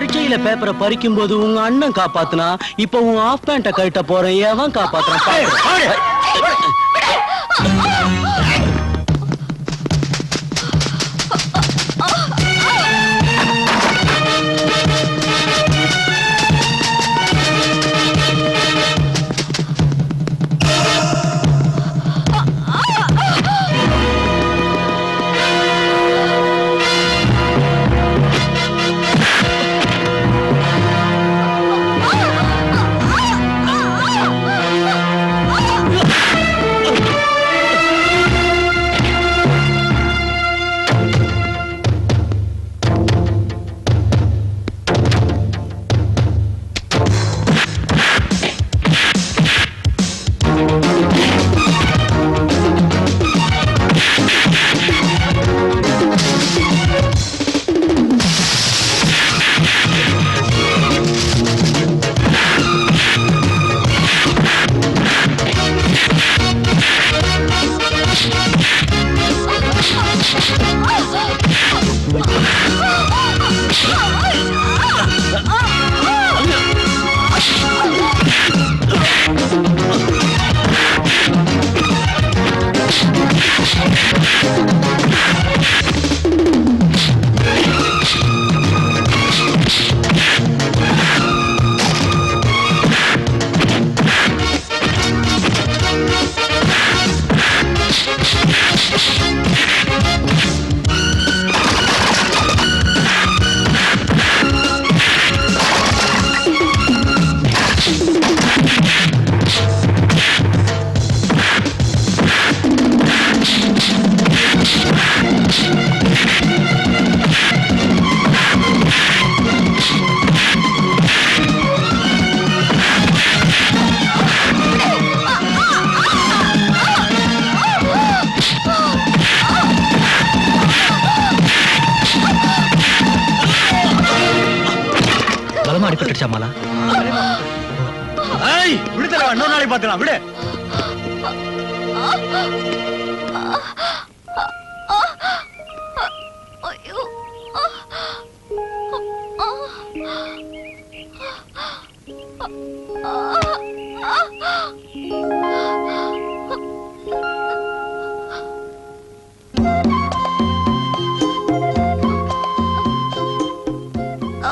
பரீட்சையில பேப்பரை பறிக்கும் போது உங்க அண்ணன் காப்பாத்துனா, இப்ப உன் ஆஃப் பேண்ட கழட்ட போறேன், எவன் காப்பாத்துறான்? அடிபட்டுச்சாமாலா? ஏய், விடுதல, இன்னொரு நாளைக்கு பார்த்துக்கலாம், விடு.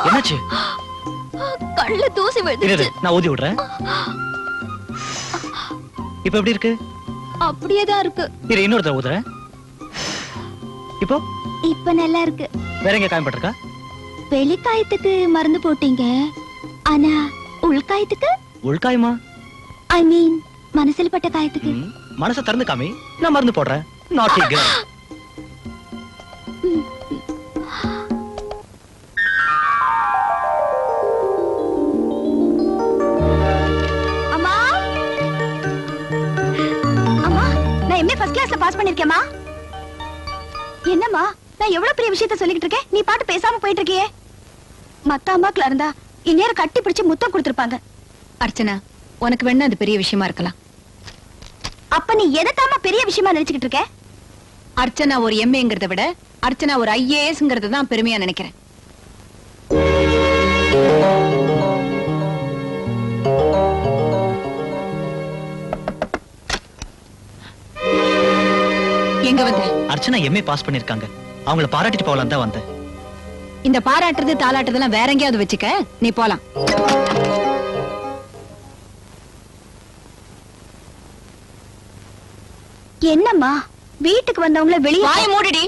என்னாச்சு? கண்ணுல தூசி விழுந்துச்சு. நான் ஊதி விடுறேன். இப்ப எப்படி இருக்கு? அப்படியே தான் இருக்கு. இரு, இன்னொரு தடவை ஊதுறேன். இப்போ இப்ப நல்லா இருக்கு. வேற எங்க காயம் பட்டிருக்கா? வெளிக்காயத்துக்கு மருந்து போட்டீங்க, ஆனா உள்காயத்துக்கு? உள்காயமா? ஐ மீன் மனசுல பட்ட காயத்துக்கு. மனசை திறந்து காமி, நான் மருந்து போடுறேன். Not girl. பாஸ் பண்ணிருக்கேமா? என்னம்மா, நான் எவ்வளவு பெரிய விஷயத்தை சொல்லிட்டு இருக்கேன், நீ பாட்டு பேசாம போயிட்டு இருக்கியே. மத்த அம்மாக்களா இருந்தா இந்நேரம் கட்டி பிடிச்சு முத்தம் கொடுத்திருப்பாங்க. அர்ச்சனா, உனக்கு வேணா அது பெரிய விஷயமா இருக்கலாம். அப்ப நீ எதத்தாம பெரிய விஷயமா நினைச்சுக்கிட்டு இருக்க? அர்ச்சனா ஒரு எம்ஏங்கிறத விட அர்ச்சனா ஒரு ஐஏஎஸ்ங்கிறது தான் பெருமையா நினைக்கிறேன். எங்க வந்த? அர்ச்சனா எம்ஏ பாஸ் பண்ணிருக்காங்க, அவங்கள பாராட்டிட்டு போகலாம் தான் வந்தேன். இந்த பாராட்டுறது தாளாட்டுறதெல்லாம் வேற எங்கேயாவது வச்சுக்க, நீ போலாம். என்னம்மா, வீட்டுக்கு வந்தவங்கள வெளியே வாய மூடிடி,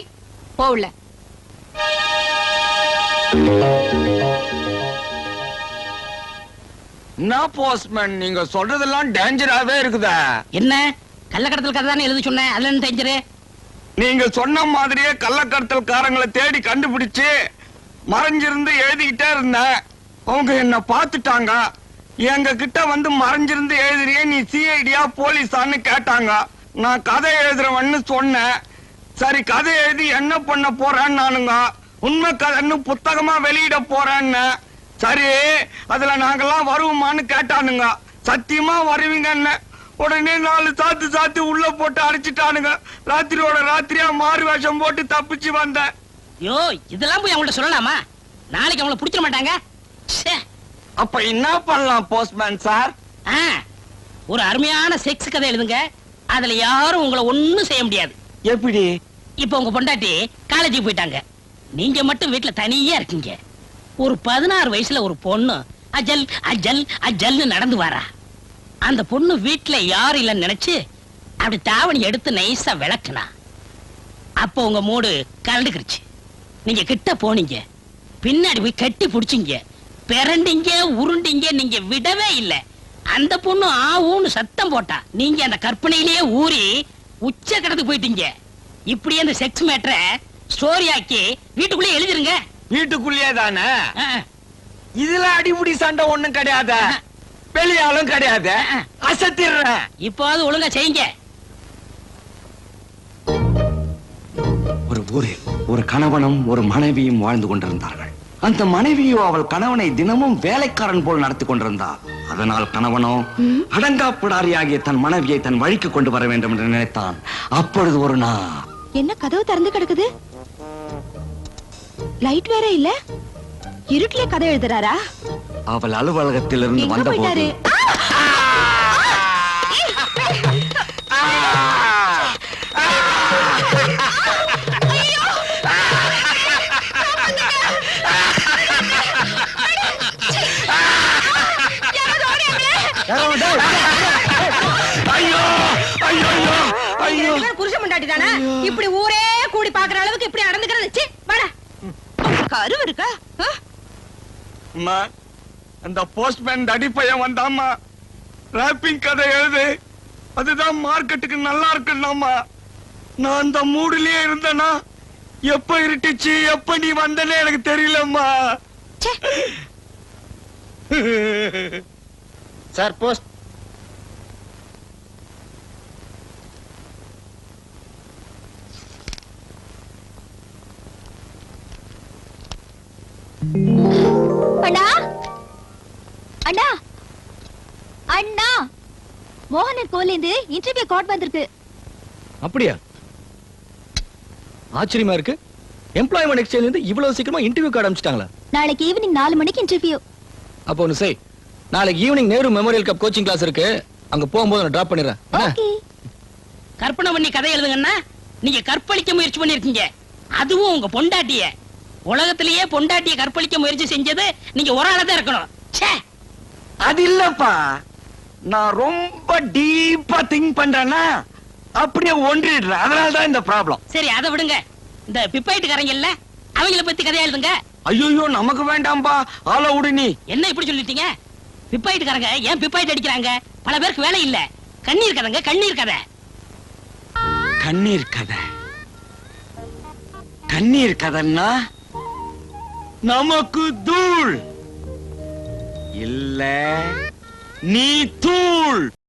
போகல. என்ன போஸ்ட்மேன், நீங்க சொல்றதெல்லாம் டேஞ்சராவே இருக்குதா? என்ன கள்ளக்கடத்தல் கதை தானே எழுதி சொன்னேன், அதுல என்ன டேஞ்சரு? நீங்க சொன்ன மாதிரியே கள்ளக்கடத்தல்காரங்களை தேடி கண்டுபிடிச்சு மறைஞ்சிருந்து எழுதிக்கிட்டே இருந்தேன். அவங்க என்ன பார்த்துட்டாங்க. எங்க கிட்ட வந்து மறைஞ்சிருந்து எழுதுறியே, நீ சிஐடியா போலீஸான்னு கேட்டாங்க. நான் கதை எழுதுறவன்னு சொன்னேன். சரி, கதை எழுதி என்ன பண்ண போறேன்னு நானுங்க உண்மை கதைன்னு புத்தகமா வெளியிட போறேன்னு. சரி, அதுல நாங்கெல்லாம் வருவோமான்னு கேட்டானுங்க. சத்தியமா வருவீங்கன்னு. உடனே 4 சாத்து உள்ள போட்டு அடிச்சுட்டானுங்க. ராத்திரியோட ராத்திரியா மாறு வேஷம் போட்டு தப்பிச்சு வந்தேன். யோ, இதெல்லாம் போய் அவங்கள்ட்ட சொல்லலாமா? நாளைக்கு அவங்கள புடிச்சிட மாட்டாங்க. ச்சே. அப்ப என்ன பண்ணலாம் போஸ்ட்மேன் சார்? ஆ, ஒரு அருமையான செக்ஸ் கதை எழுதுங்க. அதுல யாரும் உங்களை ஒண்ணும் செய்ய முடியாது. எப்படி? இப்ப உங்க பொண்டாட்டி காலேஜுக்கு போயிட்டாங்க. நீங்க மட்டும் வீட்டுல தனியா இருக்கீங்க. ஒரு 16 வயசுல ஒரு பொண்ணு அஜல் அஜல் அஜல்னு நடந்து வரா. அந்த பொண்ணு வீட்டுல யாரும் இல்லைன்னு நினைச்சு அப்படி தாவணி எடுத்து நைஸா விளக்குனா. அப்போ உங்க மூடு கலண்டுக்கிருச்சு. நீங்க கிட்ட போனீங்க, பின்னாடி போய் கட்டி புடிச்சீங்க, பிறண்டீங்க, உருண்டீங்க, நீங்க விடவே இல்லை. அந்த பொண்ணு ஆவுன்னு சத்தம் போட்டா. நீங்க அந்த கற்பனையிலேயே ஊறி உச்ச கடத்துக்கு போயிட்டீங்க. இப்படியே அந்த செக்ஸ் மேட்டரை ஸ்டோரி ஆக்கி வீட்டுக்குள்ளே எழுதிருங்க. வீட்டுக்குள்ளேயே தானே? ஆ, இதுல அடிமுடி சண்டை ஒண்ணும் கிடையாது, வெளியாலும் கிடையாது. அசத்திடுறேன். இப்போது ஒழுங்கா செய்யுங்க. ஒரு ஊரில் ஒரு கணவனும் ஒரு மனைவியும் வாழ்ந்து கொண்டிருந்தார்கள். அந்த மனைவியோ அவள் கணவனை தினமும் வேலைக்காரன் போல் நடத்தி கொண்டிருந்தார். அதனால் கணவனோ அடங்காப்பிடாரியாகிய தன் மனைவியை தன் வழிக்கு கொண்டு வர வேண்டும் என்று நினைத்தான். அப்பொழுது ஒரு நாள், என்ன கதவு திறந்து கிடக்குது? லைட் வேற இல்ல. இருட்டிலே கதை எழுதுறாரா? அவள் அலுவலகத்திலிருந்து எங்க வந்தபோது போயிட்டாரு? ஐயோ ஐயோ ஐயோ ஐயோ புருஷன் முண்டாட்டி தானே இப்படி ஊரே கூடி பாக்குற அளவுக்கு இப்படி நடந்துக்கிறது. சீ, வாடா. கருவு இருக்கா? ஆ? அம்மா, அந்த போஸ்ட்மேன் அடிப்பையன் வந்தாம்மா, ராப்பிங் கதை எழுது, அதுதான் மார்க்கெட்டுக்கு நல்லா இருக்குன்னாமா. நான் அந்த மூடுலயே இருந்தேனா, எப்ப இருட்டுச்சு எப்ப நீ வந்தனே எனக்கு தெரியலம்மா. Sir post. அண்ணா, அண்ணா, அண்ணா, மோகனர் கோலேந்து இன்டர்வியூ கார்டு வந்திருக்கு. அப்படியா? ஆச்சரியமா இருக்கு. எம்ப்ளாய்மெண்ட் எக்ஸ்சேஞ்ச் இருந்து இவ்வளவு சீக்கிரமா இன்டர்வியூ கார்டு அனுப்பிச்சிட்டாங்களா? நாளைக்கு ஈவினிங் 4 மணிக்கு இன்டர்வியூ. அப்போ ஒண்ணு செய், நாளைக்கு evening Nehru memorial cup coaching class இருக்கு, அங்க போகும்போது நான் டிராப் பண்ணிடுறேன். என்ன? ஓகே. கற்பனை பண்ணி கதை எழுதுங்கன்னா நீங்க கற்பழிக்க முயற்சி பண்ணிருக்கீங்க. அதுவும் உங்க பொண்டாட்டிய. உலகத்திலேயே பொண்டாட்டிய கற்பழிக்க முயற்சி செஞ்சது நீங்க ஒரு ஆளதான் இருக்கணும். ச்சே. அது இல்லப்பா, நான் ரொம்ப டீப்பா திங்க் பண்றேன்னா அப்படியே ஒன்றிடுறேன். அதனாலதான் இந்த ப்ராப்ளம். சரி, அதை விடுங்க. இந்த பிப்பாயிட்டுக்காரங்க இல்ல, அவங்கள பத்தி கதையா எழுதுங்க. ஐயோ நமக்கு வேண்டாம்பா, ஆள விடு நீ. என்ன இப்படி சொல்லிட்டீங்க? பிப்பாயிட்டுக்காரங்க ஏன் பிப்பாயிட்டு அடிக்கிறாங்க? பல பேருக்கு வேலை இல்ல. கண்ணீர் கதைங்க, கண்ணீர் கதை. கண்ணீர் கதை, கண்ணீர் கதைன்னா நமக்கு தூள் இல்ல, நீ தூள்.